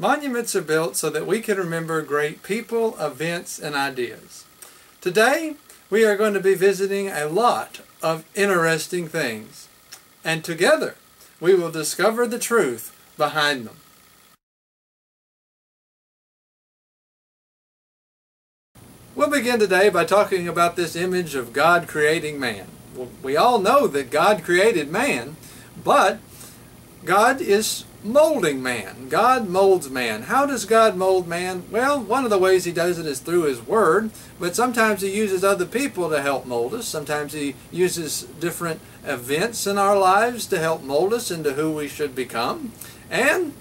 Monuments are built so that we can remember great people, events, and ideas. Today, we are going to be visiting a lot of interesting things, and together we will discover the truth behind them. We'll begin today by talking about this image of God creating man. We all know that God created man, but God is molding man. God molds man. How does God mold man? Well, one of the ways He does it is through His Word, but sometimes He uses other people to help mold us. Sometimes He uses different events in our lives to help mold us into who we should become. And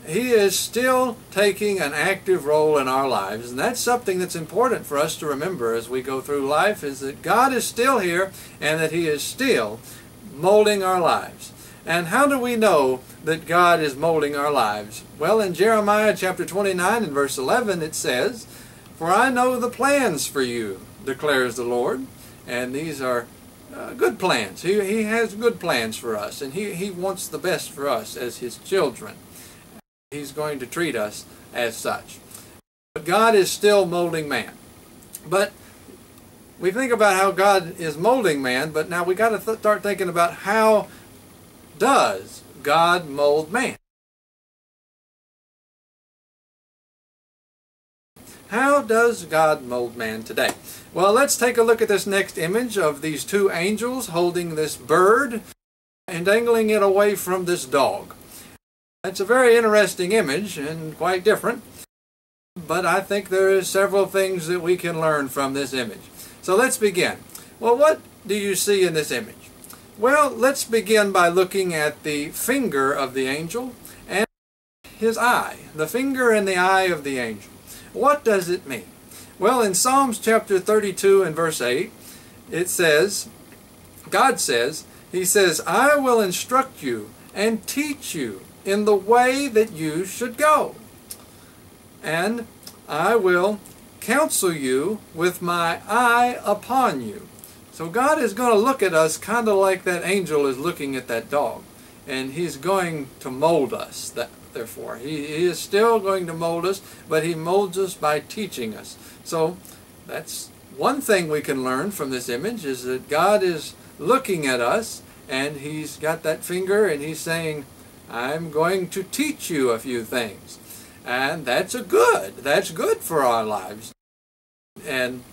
He is still taking an active role in our lives, and that's something that's important for us to remember as we go through life, is that God is still here and that He is still molding our lives. And how do we know that God is molding our lives? Well, in Jeremiah chapter 29 and verse 11 it says, "For I know the plans for you, declares the Lord." And these are good plans. He has good plans for us, and He wants the best for us as His children. He's going to treat us as such. But God is still molding man. But we think about how God is molding man, but now we got to start thinking about how does God mold man? How does God mold man today? Well, let's take a look at this next image of these two angels holding this bird and dangling it away from this dog. It's a very interesting image and quite different, but I think there is several things that we can learn from this image. So let's begin. Well, what do you see in this image? Well, let's begin by looking at the finger of the angel and his eye, the finger and the eye of the angel. What does it mean? Well, in Psalms chapter 32 and verse 8, it says, God says, He says, "I will instruct you and teach you in the way that you should go. And I will counsel you with my eye upon you." So God is going to look at us kind of like that angel is looking at that dog. And He's going to mold us, therefore. He is still going to mold us, but He molds us by teaching us. So that's one thing we can learn from this image, is that God is looking at us, and He's got that finger, and He's saying, "I'm going to teach you a few things." And that's good for our lives. And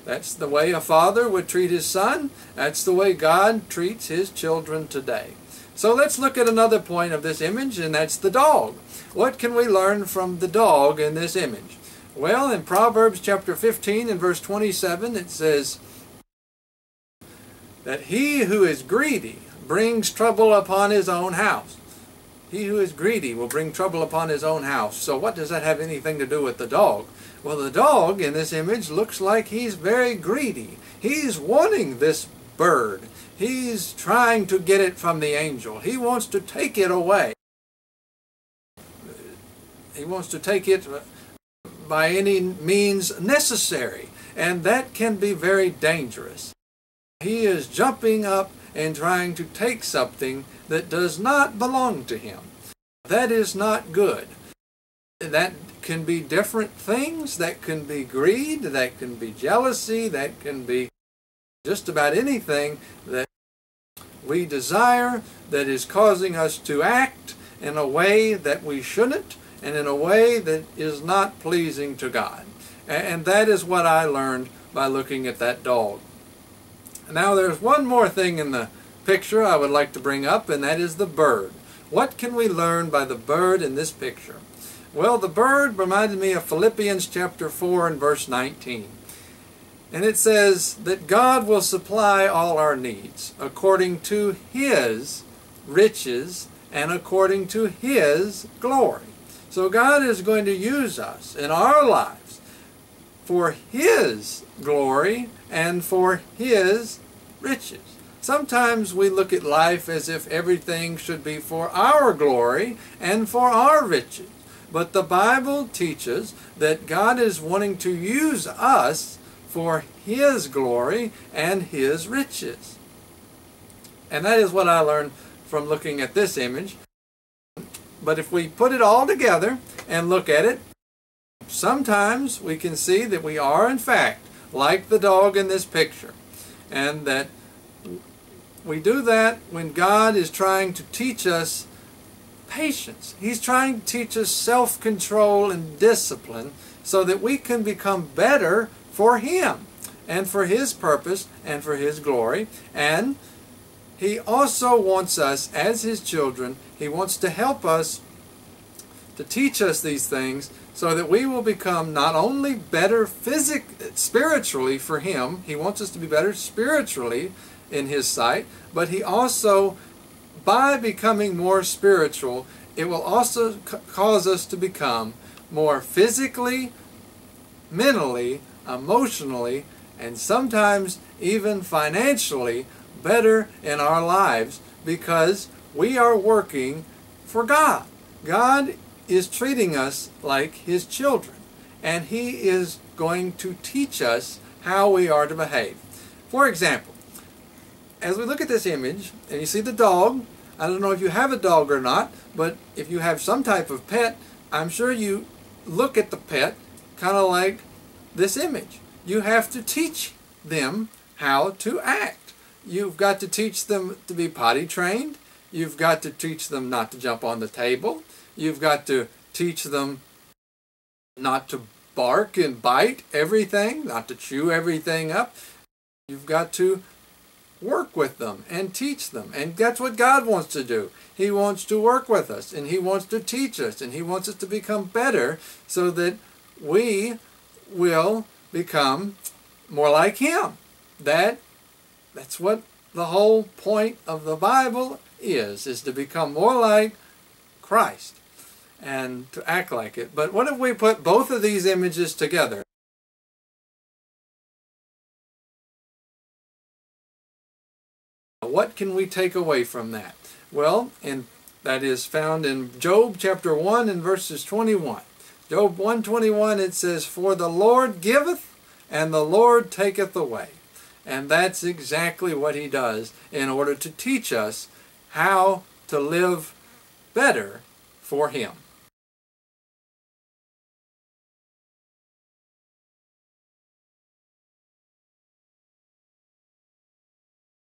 that's the way a father would treat his son. That's the way God treats His children today. So let's look at another point of this image, and that's the dog. What can we learn from the dog in this image? Well, in Proverbs chapter 15 and verse 27, it says that he who is greedy brings trouble upon his own house. He who is greedy will bring trouble upon his own house. So what does that have anything to do with the dog? Well, the dog in this image looks like he's very greedy. He's wanting this bird. He's trying to get it from the angel. He wants to take it away. He wants to take it by any means necessary. And that can be very dangerous. He is jumping up and trying to take something that does not belong to him. That is not good. That can be different things. That can be greed. That can be jealousy. That can be just about anything that we desire that is causing us to act in a way that we shouldn't, and in a way that is not pleasing to God. And that is what I learned by looking at that dog. Now there's one more thing in the picture I would like to bring up, and that is the bird. What can we learn by the bird in this picture? Well, the bird reminded me of Philippians chapter 4 and verse 19. And it says that God will supply all our needs according to His riches and according to His glory. So God is going to use us in our lives for His glory and for His riches. Sometimes we look at life as if everything should be for our glory and for our riches. But the Bible teaches that God is wanting to use us for His glory and His riches. And that is what I learned from looking at this image. But if we put it all together and look at it, sometimes we can see that we are in fact like the dog in this picture, and that we do that when God is trying to teach us patience. He's trying to teach us self-control and discipline so that we can become better for Him and for His purpose and for His glory. And He also wants us, as His children, He wants to help us, to teach us these things so that we will become not only better spiritually for Him, He wants us to be better spiritually in His sight, but He also, by becoming more spiritual, it will also cause us to become more physically, mentally, emotionally, and sometimes even financially better in our lives, because we are working for God. God is treating us like His children, and He is going to teach us how we are to behave. For example, as we look at this image, and you see the dog, I don't know if you have a dog or not, but if you have some type of pet, I'm sure you look at the pet kind of like this image. You have to teach them how to act. You've got to teach them to be potty trained. You've got to teach them not to jump on the table. You've got to teach them not to bark and bite everything, not to chew everything up. You've got to work with them and teach them. And that's what God wants to do. He wants to work with us, and He wants to teach us, and He wants us to become better so that we will become more like Him. That's what the whole point of the Bible is to become more like Christ and to act like it. But what if we put both of these images together? What can we take away from that? Well, and that is found in Job chapter 1 and verses 21. Job 1:21, it says, "For the Lord giveth, and the Lord taketh away." And that's exactly what He does in order to teach us how to live better for Him.